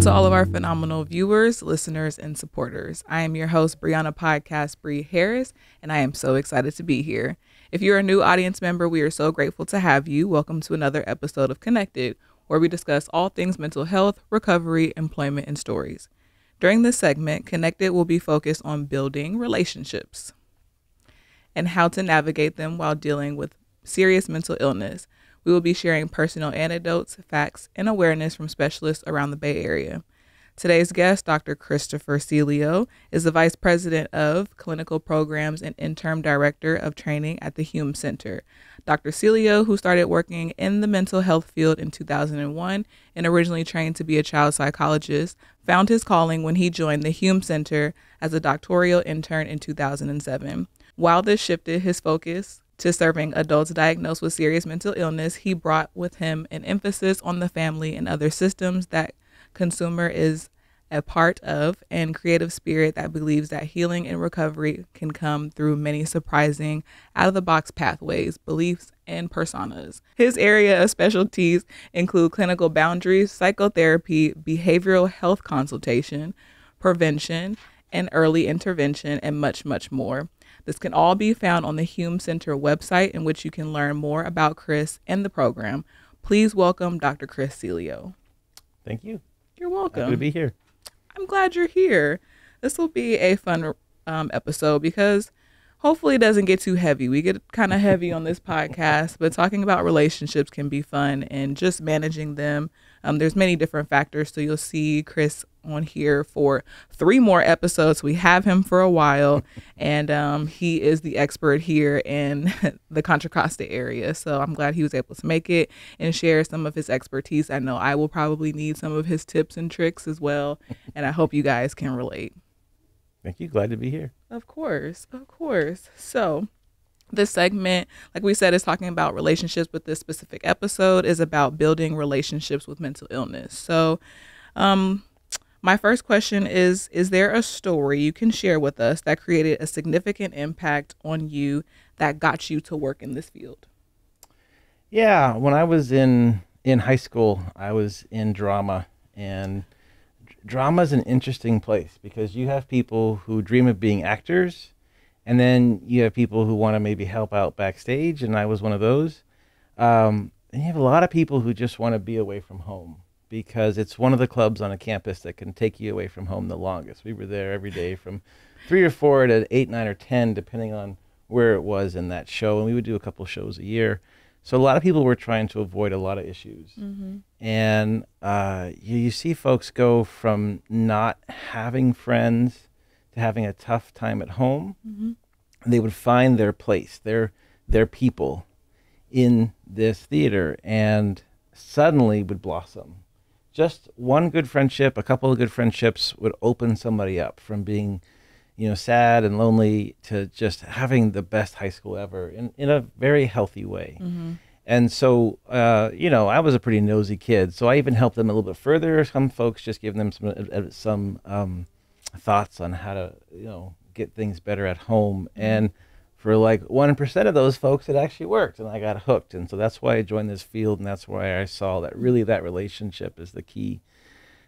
to all of our phenomenal viewers, listeners, and supporters. I am your host, Brianna Podcast Bree Harris, and I am so excited to be here. If you're a new audience member, we are so grateful to have you. Welcome to another episode of Connected, where we discuss all things mental health, recovery, employment, and stories. During this segment, Connected will be focused on building relationships and how to navigate them while dealing with serious mental illness. We will be sharing personal anecdotes, facts, and awareness from specialists around the Bay Area. Today's guest, Dr. Christopher Celio, is the Vice President of Clinical Programs and Interim Director of Training at the Hume Center. Dr. Celio, who started working in the mental health field in 2001 and originally trained to be a child psychologist, found his calling when he joined the Hume Center as a doctoral intern in 2007. While this shifted his focus to serving adults diagnosed with serious mental illness, he brought with him an emphasis on the family and other systems that consumer is a part of, and creative spirit that believes that healing and recovery can come through many surprising out-of-the-box pathways, beliefs, and personas. His area of specialties include clinical boundaries, psychotherapy, behavioral health consultation, prevention, and early intervention, and much, much more. This can all be found on the Hume Center website, in which you can learn more about Chris and the program. Please welcome Dr. Chris Celio. Thank you. You're welcome. Happy to be here. I'm glad you're here. This will be a fun episode because hopefully it doesn't get too heavy. We get kind of heavy on this podcast, but talking about relationships can be fun and just managing them. There's many different factors. So you'll see Chris on here for 3 more episodes. We have him for a while, and he is the expert here in the Contra Costa area. So I'm glad he was able to make it and share some of his expertise. I know I will probably need some of his tips and tricks as well, and I hope you guys can relate. Thank you. Glad to be here. Of course. Of course. So this segment, like we said, is talking about relationships, but this specific episode is about building relationships with mental illness. So my first question is there a story you can share with us that created a significant impact on you that got you to work in this field? Yeah. When I was in high school, I was in drama, and drama is an interesting place because you have people who dream of being actors, and then you have people who want to maybe help out backstage, and I was one of those. And you have a lot of people who just want to be away from home because it's one of the clubs on a campus that can take you away from home the longest. We were there every day from 3 or 4 to 8, 9, or 10, depending on where it was in that show, and we would do a couple shows a year. So a lot of people were trying to avoid a lot of issues. Mm-hmm. And you see folks go from not having friends to having a tough time at home. Mm-hmm. They would find their place, their people in this theater, and suddenly would blossom. Just one good friendship, a couple of good friendships would open somebody up from being, sad and lonely to just having the best high school ever in a very healthy way. Mm-hmm. And so, I was a pretty nosy kid, so I even helped them a little bit further. Some folks just giving them some thoughts on how to, get things better at home. Mm-hmm. And for like 1% of those folks, it actually worked, and I got hooked. And so that's why I joined this field, and that's why I saw that really that relationship is the key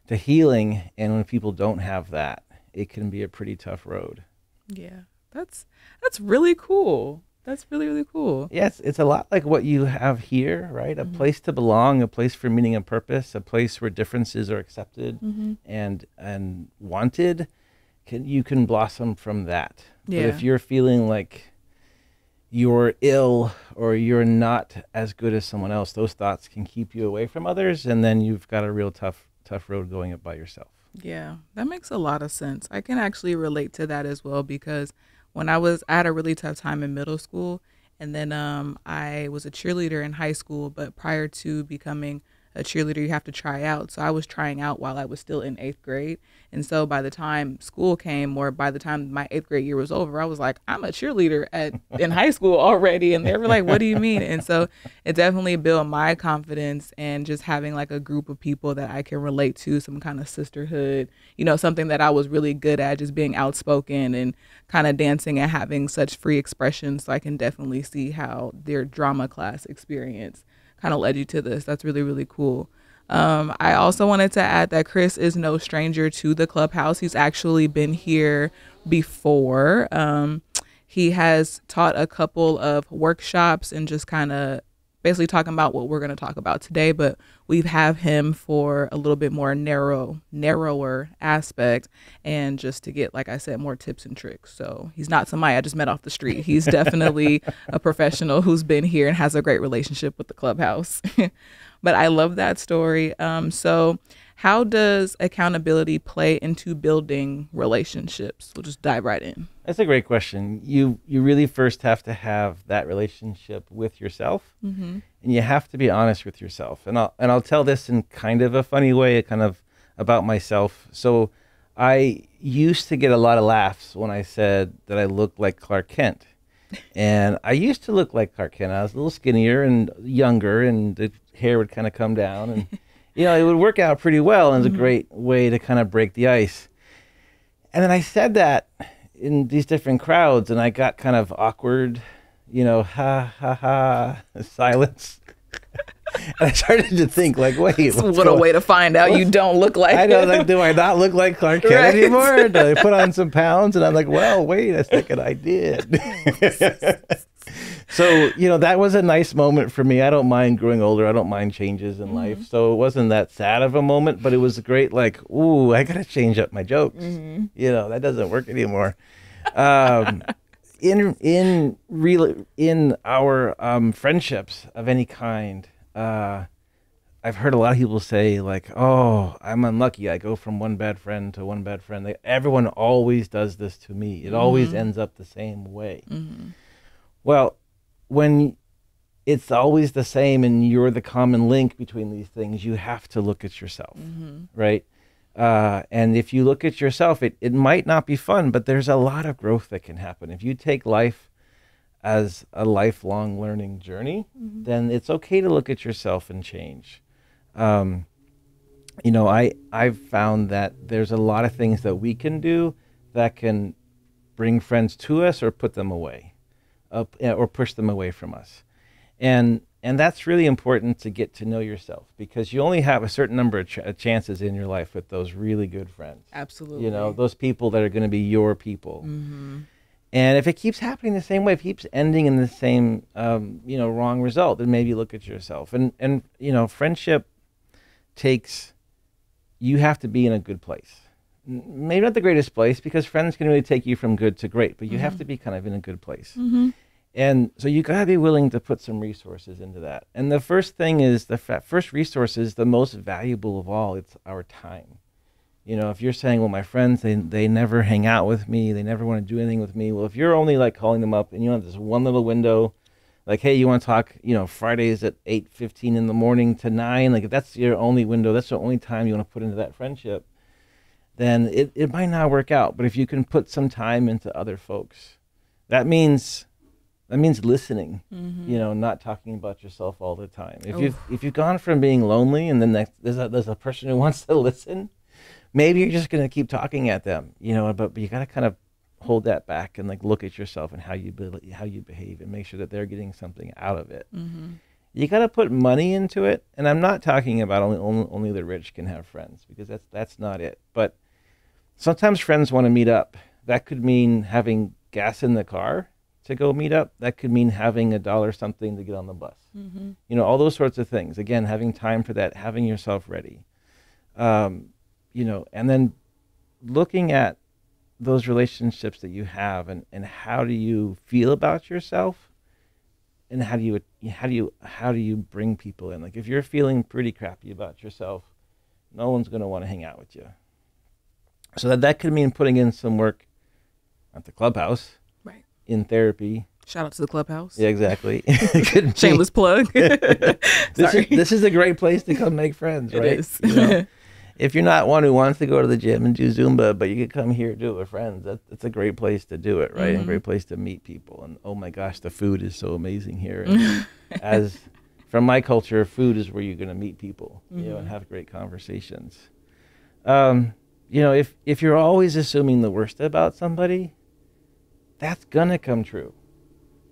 to healing. And when people don't have that, it can be a pretty tough road. Yeah, that's really cool. That's really, really cool. Yes, it's a lot like what you have here, right? A place to belong, a place for meaning and purpose, a place where differences are accepted and wanted. You can blossom from that. Yeah. But if you're feeling like you're ill or you're not as good as someone else, those thoughts can keep you away from others, and then you've got a real tough road going up by yourself. Yeah, that makes a lot of sense. I can actually relate to that as well, because when I had a really tough time in middle school, and then I was a cheerleader in high school, but prior to becoming a cheerleader, you have to try out. So I was trying out while I was still in 8th grade. And so by the time school came, or by the time my 8th grade year was over, I was like, I'm a cheerleader in high school already. And they were like, what do you mean? And so it definitely built my confidence, and just having like a group of people that I can relate to, some kind of sisterhood, something that I was really good at, just being outspoken and kind of dancing and having such free expression. So I can definitely see how their drama class experience kind of led you to this. That's really, really cool. I also wanted to add that Chris is no stranger to the clubhouse. He's actually been here before. He has taught a couple of workshops and just kind of basically talking about what we're going to talk about today, but we have him for a little bit more narrower aspect, and just to get, like I said, more tips and tricks. So he's not somebody I just met off the street. He's definitely a professional who's been here and has a great relationship with the clubhouse. But I love that story. So how does accountability play into building relationships? We'll just dive right in. That's a great question. You really first have to have that relationship with yourself, and you have to be honest with yourself. And I'll tell this in kind of a funny way, kind of about myself. So I used to get a lot of laughs when I said that I looked like Clark Kent. And I used to look like Clark Kent. I was a little skinnier and younger, and the hair would kind of come down, and it would work out pretty well, and it was a great way to kind of break the ice. And then I said that in these different crowds, and I got kind of awkward, ha ha ha, silence. And I started to think, like, wait, what a way to find out you don't look like I know, him. like, do I not look like Clark Kent Right. anymore? Do I put on some pounds? And I'm like, well, wait a second, I did. So, that was a nice moment for me. I don't mind growing older. I don't mind changes in life. So it wasn't that sad of a moment, but it was great, like, ooh, I got to change up my jokes. That doesn't work anymore. In our friendships of any kind, I've heard a lot of people say, like, oh, I'm unlucky. I go from one bad friend to one bad friend. Everyone always does this to me. It always ends up the same way. Well, when it's always the same and you're the common link between these things, you have to look at yourself, right? And if you look at yourself, it might not be fun, but there's a lot of growth that can happen. If you take life as a lifelong learning journey, then it's okay to look at yourself and change. I've found that there's a lot of things that we can do that can bring friends to us or put them away, or push them away from us. And that's really important to get to know yourself, because you only have a certain number of chances in your life with those really good friends. Absolutely. Those people that are going to be your people. And if it keeps happening the same way, if it keeps ending in the same, wrong result, then maybe look at yourself. And friendship you have to be in a good place. Maybe not the greatest place, because friends can really take you from good to great, but you have to be kind of in a good place. And so you got to be willing to put some resources into that. And the first thing is, first resource is the most valuable of all. It's our time. If you're saying, well, my friends, they never hang out with me, they never want to do anything with me. Well, if you're only like calling them up and you have this one little window, like, hey, you want to talk, Fridays at 8:15 in the morning to 9, like if that's your only window, that's the only time you want to put into that friendship, then it might not work out. But if you can put some time into other folks, that means listening, not talking about yourself all the time. If you've gone from being lonely and then there's a person who wants to listen, maybe you're just going to keep talking at them, but you got to kind of hold that back and like look at yourself and how you behave and make sure that they're getting something out of it. You got to put money into it. And I'm not talking about only the rich can have friends, because that's not it. But sometimes friends want to meet up. That could mean having gas in the car to go meet up. That could mean having $1 something to get on the bus. All those sorts of things. Again, having time for that, having yourself ready. And then looking at those relationships that you have and how do you feel about yourself, and how do you bring people in? Like, if you're feeling pretty crappy about yourself, no one's going to want to hang out with you. So that could mean putting in some work at the clubhouse, right? In therapy. Shout out to the clubhouse. Yeah, exactly. Shameless plug. This is a great place to come make friends, right? It is. If you're not one who wants to go to the gym and do Zumba, but you could come here and do it with friends, that's a great place to do it, right? And a great place to meet people. And oh my gosh, the food is so amazing here. And as from my culture, food is where you're going to meet people, and have great conversations. If you're always assuming the worst about somebody, that's gonna come true.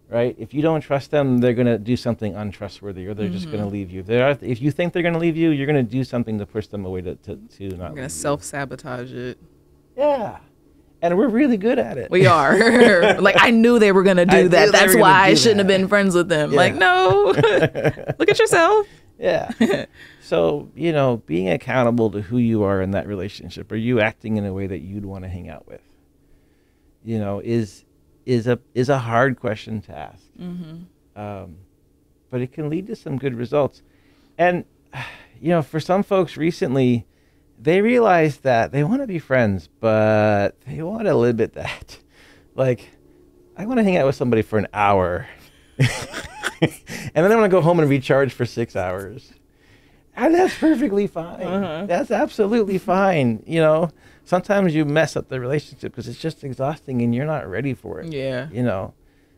right? If you don't trust them, they're going to do something untrustworthy, or they're just going to leave you. If you think they're going to leave you, you're going to do something to push them away to not You're leave gonna self-sabotage it. Yeah. And we're really good at it. We are. Like, I knew they were gonna do that. That's why I shouldn't have been friends with them. Yeah. Like, no. Look at yourself. Yeah. So, being accountable to who you are in that relationship, are you acting in a way that you'd want to hang out with? Is a hard question to ask. But it can lead to some good results. And, for some folks recently, they realize that they want to be friends, but they want to limit that. Like, I want to hang out with somebody for an hour. And then I want to go home and recharge for 6 hours. And that's perfectly fine. That's absolutely fine. Sometimes you mess up the relationship because it's just exhausting and you're not ready for it. Yeah.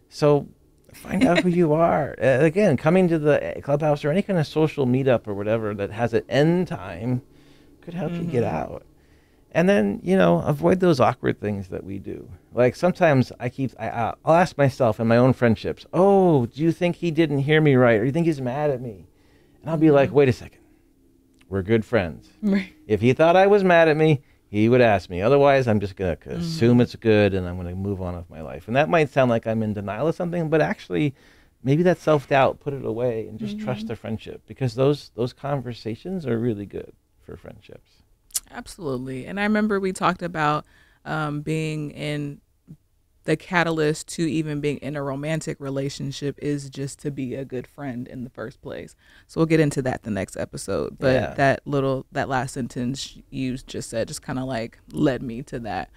So find out who you are. Again, coming to the clubhouse or any kind of social meetup or whatever that has an end time could help you get out. And then, avoid those awkward things that we do. Like sometimes I'll ask myself in my own friendships, oh, do you think he didn't hear me right? Or do you think he's mad at me? And I'll be like, wait a second. We're good friends. Right. If he thought I was mad at me, he would ask me. Otherwise, I'm just going to assume it's good and I'm going to move on with my life. And that might sound like I'm in denial of something, but actually maybe that self-doubt, put it away and just trust the friendship, because those conversations are really good for friendships. Absolutely. And I remember we talked about being in the catalyst to even being in a romantic relationship is just to be a good friend in the first place. So we'll get into that the next episode. But that last sentence you just said just kind of like led me to that.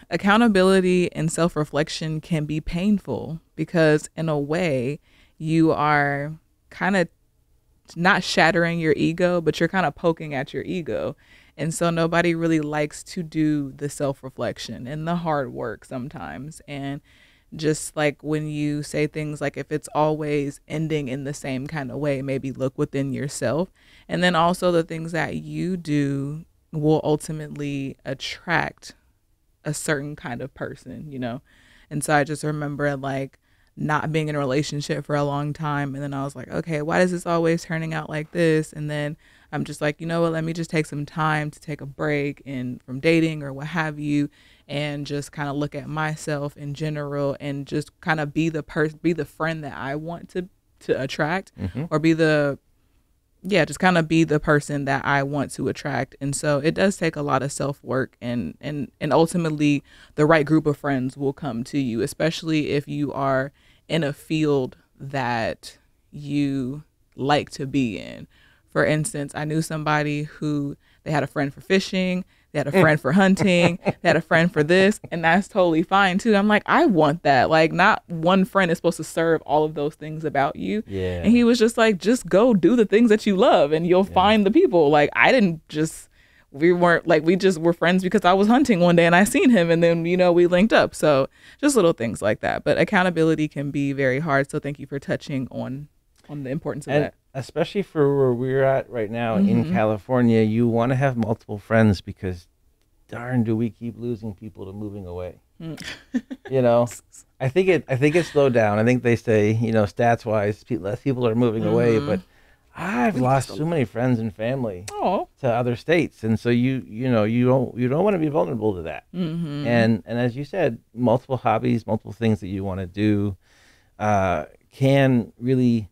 Accountability and self-reflection can be painful because in a way you are kind of not shattering your ego, but you're kind of poking at your ego. And so nobody really likes to do the self-reflection and the hard work sometimes. And just like when you say things like, if it's always ending in the same kind of way, maybe look within yourself. And then also the things that you do will ultimately attract a certain kind of person, And so I just remember like not being in a relationship for a long time. And then I was like, okay, why is this always turning out like this? And then I'm just like, let me just take some time to take a break from dating or what have you, and just kind of look at myself in general and just kind of be the friend that I want to attract, or just kind of be the person that I want to attract. And so it does take a lot of self-work and ultimately the right group of friends will come to you, especially if you are in a field that you like to be in. For instance, I knew somebody who they had a friend for fishing, they had a friend for hunting, they had a friend for this, and that's totally fine too. I'm like, I want that. Like, not one friend is supposed to serve all of those things about you. Yeah. And he was just like, just go do the things that you love and you'll find the people. Like, we just were friends because I was hunting one day and I seen him and then, we linked up. So just little things like that. But accountability can be very hard. So thank you for touching on the importance of that. Especially for where we're at right now in California, you want to have multiple friends because darn do we keep losing people to moving away. I think it slowed down. I think they say, stats wise, less people are moving away, but I've lost so many friends and family to other states. And so you don't want to be vulnerable to that. And as you said, multiple hobbies, multiple things that you want to do can really,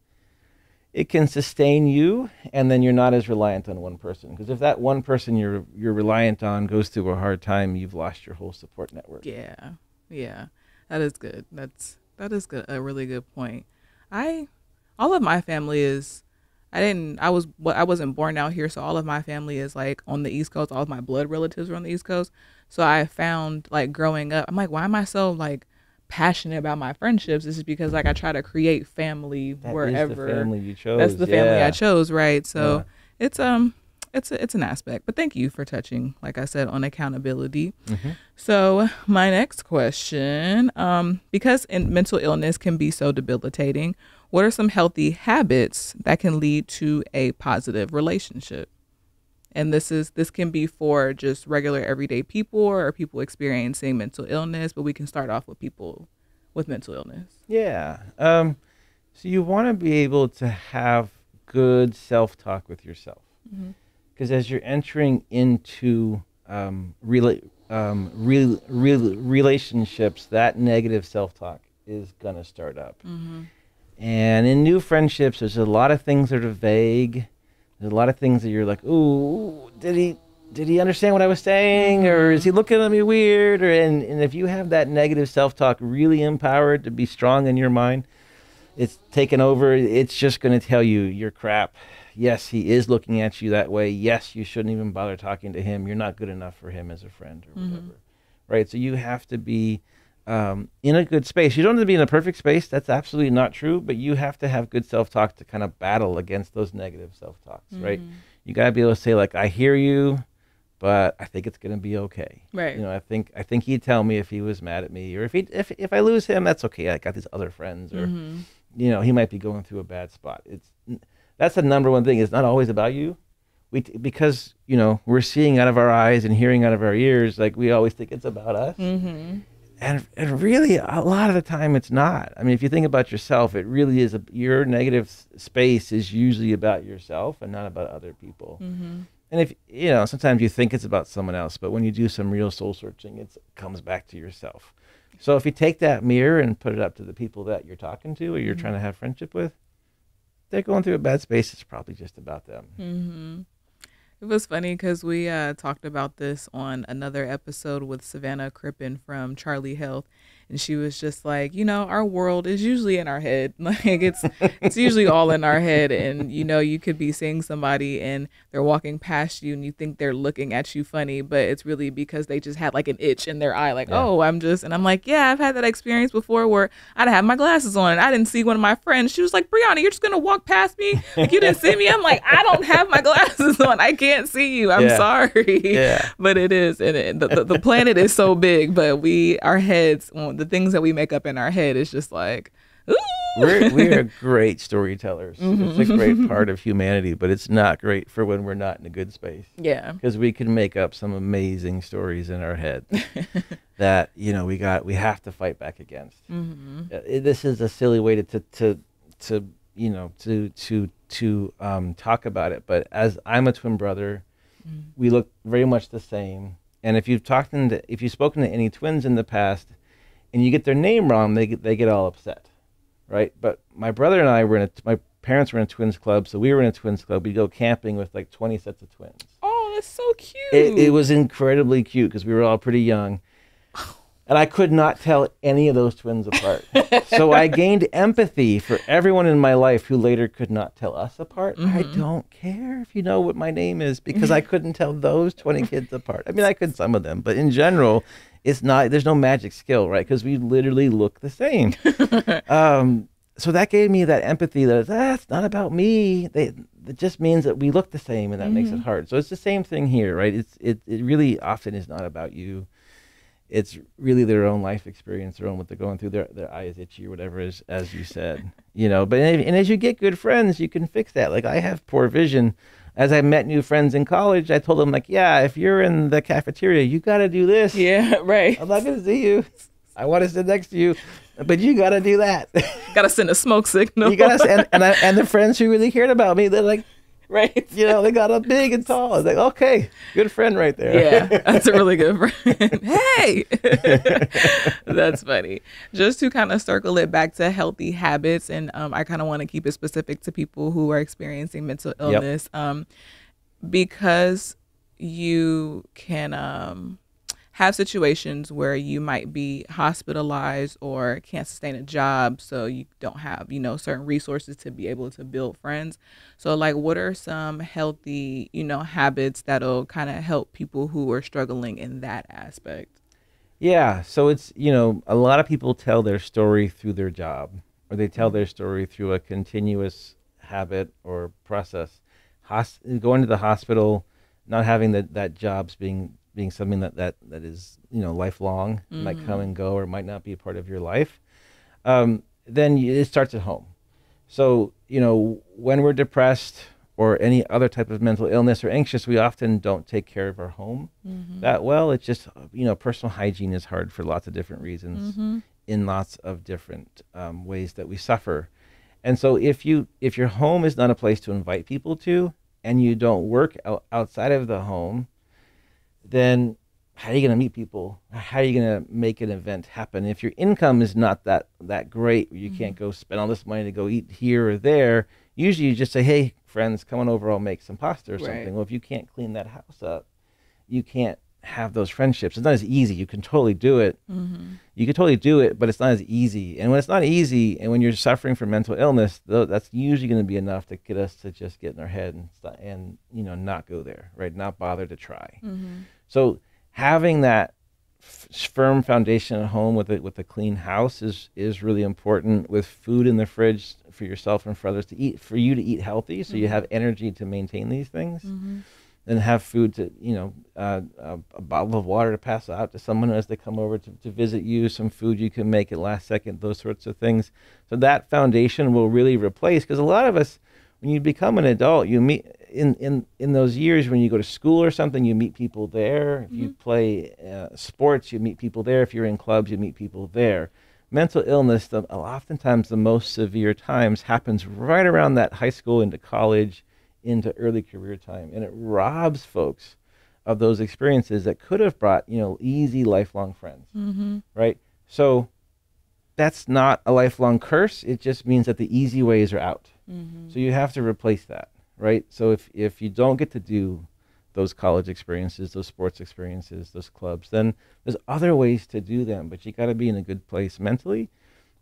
it can sustain you, and then you're not as reliant on one person. Because if that one person you're reliant on goes through a hard time, you've lost your whole support network. Yeah, that is good. That is good. A really good point. All of my family is. I wasn't born out here, so all of my family is like on the East Coast. All of my blood relatives are on the East Coast. So I found like growing up, I'm like, why am I so like passionate about my friendships? This is because like I try to create family wherever. That's the family you chose. That's the family I chose, right? So it's an aspect. But thank you for touching, like I said, on accountability. So my next question, because mental illness can be so debilitating, what are some healthy habits that can lead to a positive relationship? And this can be for just regular everyday people or people experiencing mental illness, but we can start off with people with mental illness? Yeah. So you want to be able to have good self-talk with yourself, because as you're entering into relationships, that negative self-talk is gonna start up. And in new friendships, there's a lot of things that are vague. There's a lot of things that you're like, ooh, did he understand what I was saying, or is he looking at me weird? And if you have that negative self-talk really empowered to be strong in your mind, it's taken over. It's just going to tell you you're crap. Yes, he is looking at you that way. Yes, you shouldn't even bother talking to him. You're not good enough for him as a friend or whatever. Right? So you have to be in a good space. You don't have to be in a perfect space. That's absolutely not true. But you have to have good self-talk to kind of battle against those negative self-talks, right? You got to be able to say, like, I hear you, but I think it's going to be okay. Right. You know, I think he'd tell me if he was mad at me, or if I lose him, that's okay. I got these other friends, or you know, he might be going through a bad spot. That's the number one thing. It's not always about you. Because, you know, we're seeing out of our eyes and hearing out of our ears, like we always think it's about us. And really, a lot of the time it's not. I mean, if you think about yourself, it really is, your negative space is usually about yourself and not about other people. And if, you know, sometimes you think it's about someone else, but when you do some real soul searching, it comes back to yourself. So if you take that mirror and put it up to the people that you're talking to or you're trying to have friendship with, they're going through a bad space. It's probably just about them. It was funny because we talked about this on another episode with Savannah Crippen from Charlie Health. And she was just like, you know, our world is usually in our head. Like it's usually all in our head. And, you know, you could be seeing somebody and they're walking past you and you think they're looking at you funny, but it's really because they just had like an itch in their eye. Like, oh, I'm like, yeah, I've had that experience before where I'd have my glasses on and I didn't see one of my friends. She was like, Brianna, you're just going to walk past me? Like, you didn't see me? I'm like, I don't have my glasses on. I can't see you. I'm sorry. But it is. And the planet is so big, but our heads, the things that we make up in our head is just like, ooh. We're great storytellers. It's a great part of humanity, but it's not great for when we're not in a good space. Yeah. Because we can make up some amazing stories in our head that, you know, we have to fight back against. This is a silly way to you know, to talk about it, but as I'm a twin brother, we look very much the same. And if you've spoken to any twins in the past, and you get their name wrong, they get all upset, right? But my brother and I my parents were in a twins club, so we were in a twins club. We'd go camping with like 20 sets of twins. Oh, that's so cute. It was incredibly cute because we were all pretty young. And I could not tell any of those twins apart. So I gained empathy for everyone in my life who later could not tell us apart. I don't care if you know what my name is, because I couldn't tell those 20 kids apart. I mean, I could some of them, but in general, there's no magic skill, right? Because we literally look the same. So that gave me that empathy that it's not about me. It just means that we look the same, and that makes it hard. So it's the same thing here, right? It really often is not about you. It's really their own life experience, their own what they're going through. Their eye is itchy or whatever, as you said, you know. But and as you get good friends, you can fix that. Like I have poor vision. As I met new friends in college, I told them like, yeah, if you're in the cafeteria, you got to do this. Yeah, right. I'm not going to see you. I want to sit next to you, but you got to do that. Got to send a smoke signal. You got to, and the friends who really cared about me, they're like, right. You know, they got up big and tall. I was like, okay, good friend right there. Yeah, that's a really good friend. Hey, that's funny. Just to kind of circle it back to healthy habits, and I kind of want to keep it specific to people who are experiencing mental illness, because you can have situations where you might be hospitalized or can't sustain a job, so you don't have, you know, certain resources to be able to build friends. So like, what are some healthy, you know, habits that'll kind of help people who are struggling in that aspect? Yeah, so it's, you know, a lot of people tell their story through their job, or they tell their story through a continuous habit or process. Going to the hospital, not having that jobs being something that is, you know, lifelong, might come and go, or might not be a part of your life, then it starts at home. So, you know, when we're depressed or any other type of mental illness or anxious, we often don't take care of our home that well. It's just, you know, personal hygiene is hard for lots of different reasons. in lots of different ways that we suffer. And so if your home is not a place to invite people to, and you don't work outside of the home, then how are you going to meet people? How are you going to make an event happen? If your income is not that great, you can't go spend all this money to go eat here or there. Usually you just say, hey, friends, come on over, I'll make some pasta or something. Well, if you can't clean that house up, you can't have those friendships. It's not as easy. You can totally do it. You can totally do it, but it's not as easy. And when it's not easy, and when you're suffering from mental illness, that's usually going to be enough to get us to just get in our head and not go there, right? Not bother to try. So having that firm foundation at home with a clean house is really important, with food in the fridge for yourself and for others to eat, for you to eat healthy, so you have energy to maintain these things. And have food to, a bottle of water to pass out to someone as they come over to visit you, some food you can make at last second, those sorts of things. So that foundation will really replace, because a lot of us, when you become an adult, you meet in those years when you go to school or something, you meet people there. If you play sports, you meet people there. If you're in clubs, you meet people there. Mental illness, oftentimes the most severe times, happens right around that high school into college, into early career time, and it robs folks of those experiences that could have brought easy lifelong friends. Right? So that's not a lifelong curse. It just means that the easy ways are out. So you have to replace that, right? So if you don't get to do those college experiences, those sports experiences, those clubs, then there's other ways to do them, but you got to be in a good place mentally.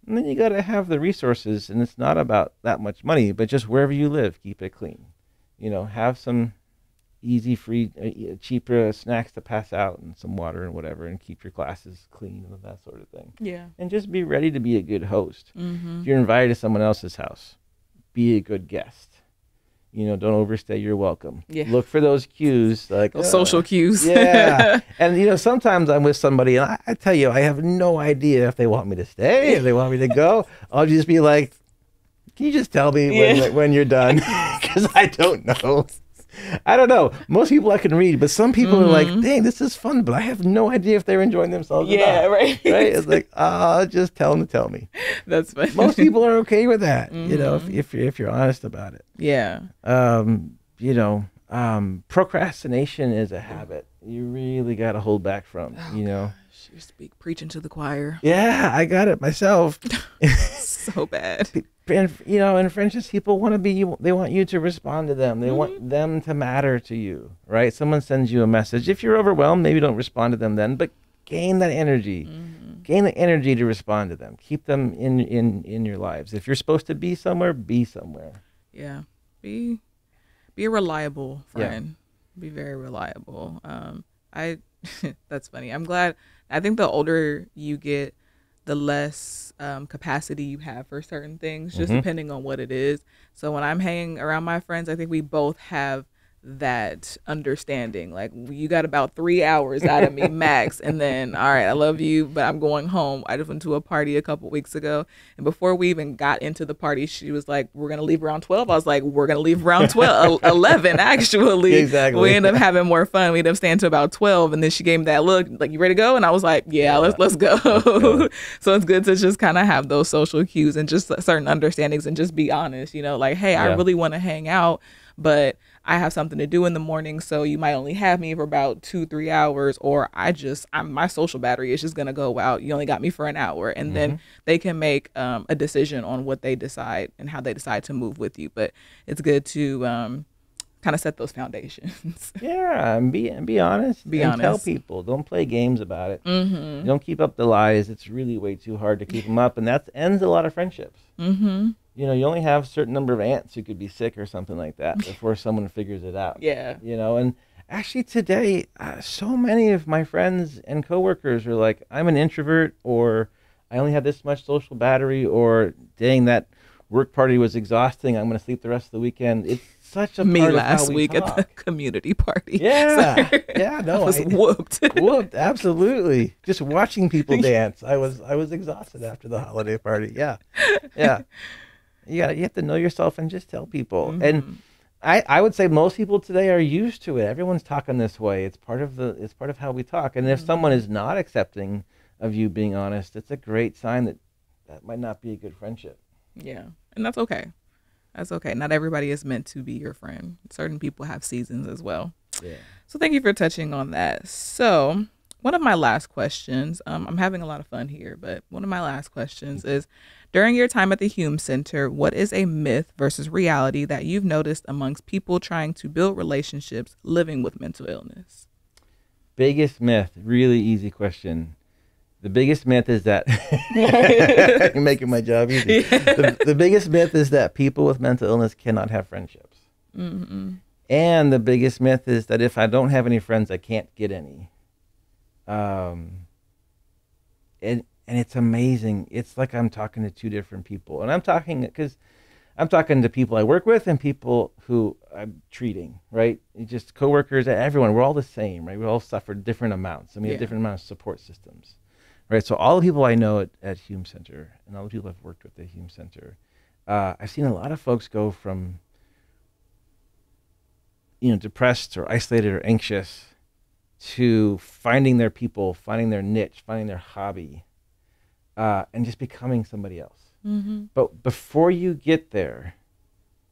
And then you got to have the resources, and it's not about that much money, but just wherever you live, keep it clean. Have some easy, free, cheaper snacks to pass out, and some water and whatever, and keep your glasses clean and that sort of thing. Yeah. And just be ready to be a good host. If you're invited to someone else's house, be a good guest. Don't overstay your welcome. Yeah. Look for those cues, like those social cues. Yeah. And sometimes I'm with somebody, and I tell you, I have no idea if they want me to stay, if they want me to go. I'll just be like, can you just tell me when you're done? Because I don't know. I don't know. Most people I can read, but some people are like, dang, this is fun, but I have no idea if they're enjoying themselves or not. Right? It's like, just tell them to tell me. That's funny. Most people are okay with that, if you're honest about it. Yeah. Procrastination is a habit you really got to hold back from, Gosh, you're preaching to the choir. Yeah, I got it myself. So bad. And in friendships, people want they want you to respond to them. They want them to matter to you, right? Someone sends you a message. If you're overwhelmed, maybe don't respond to them then, but gain that energy. Gain the energy to respond to them. Keep them in your lives. If you're supposed to be somewhere, be somewhere. Yeah. Be a reliable friend. Yeah. Be very reliable. That's funny. I'm glad. I think the older you get, the less capacity you have for certain things, just depending on what it is. So when I'm hanging around my friends, I think we both have that understanding. Like, you got about 3 hours out of me max, and then, all right, I love you, but I'm going home. I just went to a party a couple weeks ago, and before we even got into the party, she was like, we're gonna leave around 12. I was like, we're gonna leave around 11 actually. Exactly. We ended up having more fun. We ended up staying to about 12, and then she gave me that look like, you ready to go? And I was like, yeah. let's go. So it's good to just kind of have those social cues and just certain understandings, and just be honest, like, hey, I really want to hang out, but I have something to do in the morning, so you might only have me for about 2-3 hours, or my social battery is just going to go out. You only got me for an hour. And then they can make a decision on what they decide and how they decide to move with you. But it's good to kind of set those foundations. Yeah, and be honest. Tell people. Don't play games about it. Don't keep up the lies. It's really way too hard to keep them up, and that ends a lot of friendships. You only have a certain number of aunts who could be sick or something like that before someone figures it out. Yeah. And actually today, so many of my friends and coworkers are like, I'm an introvert, or I only have this much social battery, or dang, that work party was exhausting. I'm going to sleep the rest of the weekend. It's such a me part last of how we week talk. at the community party. Yeah. Yeah, no. I was whooped. Whooped, absolutely. Just watching people dance. I was exhausted after the holiday party. Yeah. Yeah. You have to know yourself and just tell people. And I would say most people today are used to it. Everyone's talking this way. It's part of how we talk. And if someone is not accepting of you being honest, it's a great sign that that might not be a good friendship. Yeah. And that's okay. That's okay. Not everybody is meant to be your friend. Certain people have seasons as well. Yeah. So thank you for touching on that. So one of my last questions, I'm having a lot of fun here, but one of my last questions is, during your time at the Hume Center, what is a myth versus reality that you've noticed amongst people trying to build relationships living with mental illness? Biggest myth, really easy question. The biggest myth is that you're making my job easy. Yeah. The biggest myth is that people with mental illness cannot have friendships. Mm-hmm. And the biggest myth is that if I don't have any friends, I can't get any. And it's amazing. It's like I'm talking to two different people. And I'm talking to people I work with and people who I'm treating, right? It's just coworkers, everyone. We're all the same, right? We all suffer different amounts. And we have different amounts of support systems, right? So all the people I know at Hume Center and all the people I've worked with at Hume Center, I've seen a lot of folks go from, depressed or isolated or anxious to finding their people, finding their niche, finding their hobby, and just becoming somebody else. Mm-hmm. But before you get there,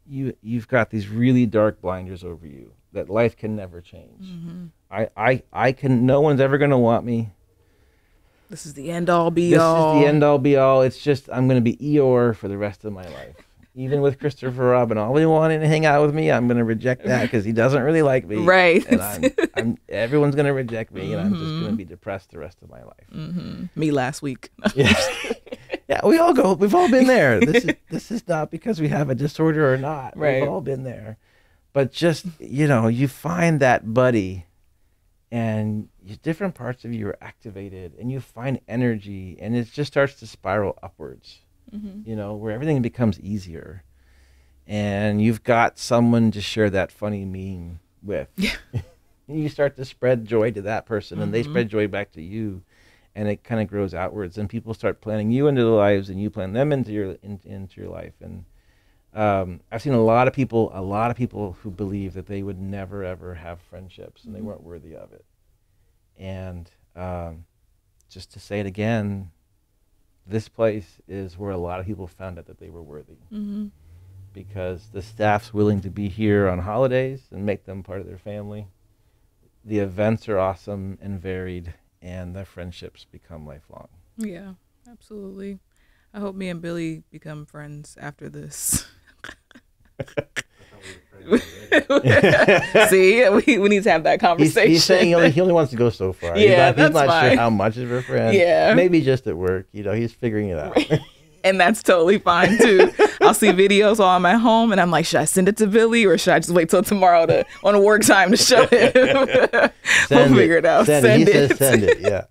you've got these really dark blinders over you that life can never change. Mm-hmm. No one's ever going to want me. This is the end all be all. This is the end all be all. It's just, I'm going to be Eeyore for the rest of my life. Even with Christopher Robin, all he wanted to hang out with me, I'm going to reject that because he doesn't really like me. Right. And everyone's going to reject me, and I'm just going to be depressed the rest of my life. Mm-hmm. Me last week. Yeah, we've all been there. This is not because we have a disorder or not. Right. We've all been there. But just, you find that buddy, and different parts of you are activated, and you find energy, and it just starts to spiral upwards. Mm-hmm. Where everything becomes easier, and you've got someone to share that funny meme with. Yeah. You start to spread joy to that person, and they spread joy back to you, and it kind of grows outwards, and people start planning you into their lives, and you plan them into your life. And I've seen a lot of people who believe that they would never ever have friendships, and they weren't worthy of it. And just to say it again, this place is where a lot of people found out that they were worthy, because the staff's willing to be here on holidays and make them part of their family. The events are awesome and varied, and the friendships become lifelong. Yeah, absolutely. I hope me and Billy become friends after this. See, we need to have that conversation. He's saying he only wants to go so far. Yeah, he's not sure how much of a friend. Yeah, maybe just at work. He's figuring it out. Right. And that's totally fine too. I'll see videos while I'm at home, and I'm like, should I send it to Billy, or should I just wait till tomorrow on a work time to show him? We'll figure it out. Send it. Yeah.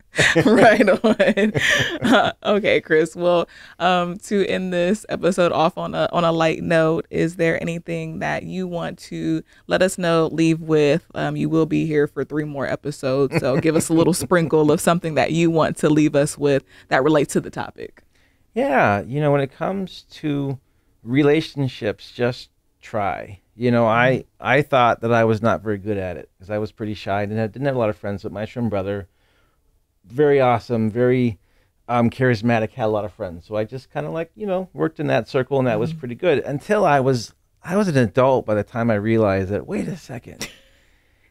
Right on. Okay, Chris. Well, to end this episode off on a light note, is there anything that you want to let us know, leave with? You will be here for 3 more episodes, so give us a little sprinkle of something that you want to leave us with that relates to the topic. Yeah, when it comes to relationships, just try. I thought that I was not very good at it because I was pretty shy and I didn't have a lot of friends. But my twin brother, very awesome, very charismatic, had a lot of friends. So I just kind of worked in that circle, and that was pretty good until I was an adult by the time I realized that, wait a second,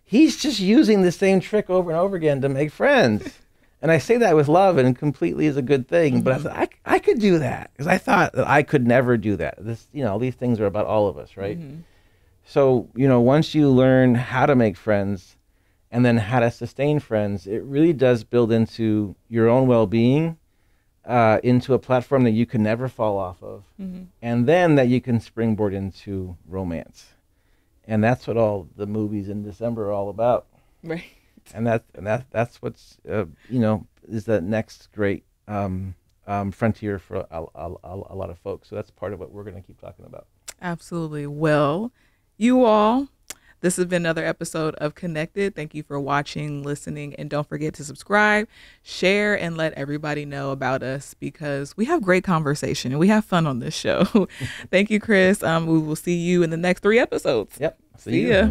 he's just using the same trick over and over again to make friends. And I say that with love and completely is a good thing. But I thought I could do that because I thought that I could never do that. These things are about all of us, right? So, once you learn how to make friends and then how to sustain friends, it really does build into your own well-being, into a platform that you can never fall off of, and then that you can springboard into romance. And that's what all the movies in December are all about. Right. And that's what's is the next great frontier for a lot of folks. So that's part of what we're going to keep talking about. Absolutely. Well, you all, this has been another episode of Connected. Thank you for watching, listening, and don't forget to subscribe, share, and let everybody know about us because we have great conversation and we have fun on this show. Thank you, Chris. We will see you in the next 3 episodes. Yep. See ya.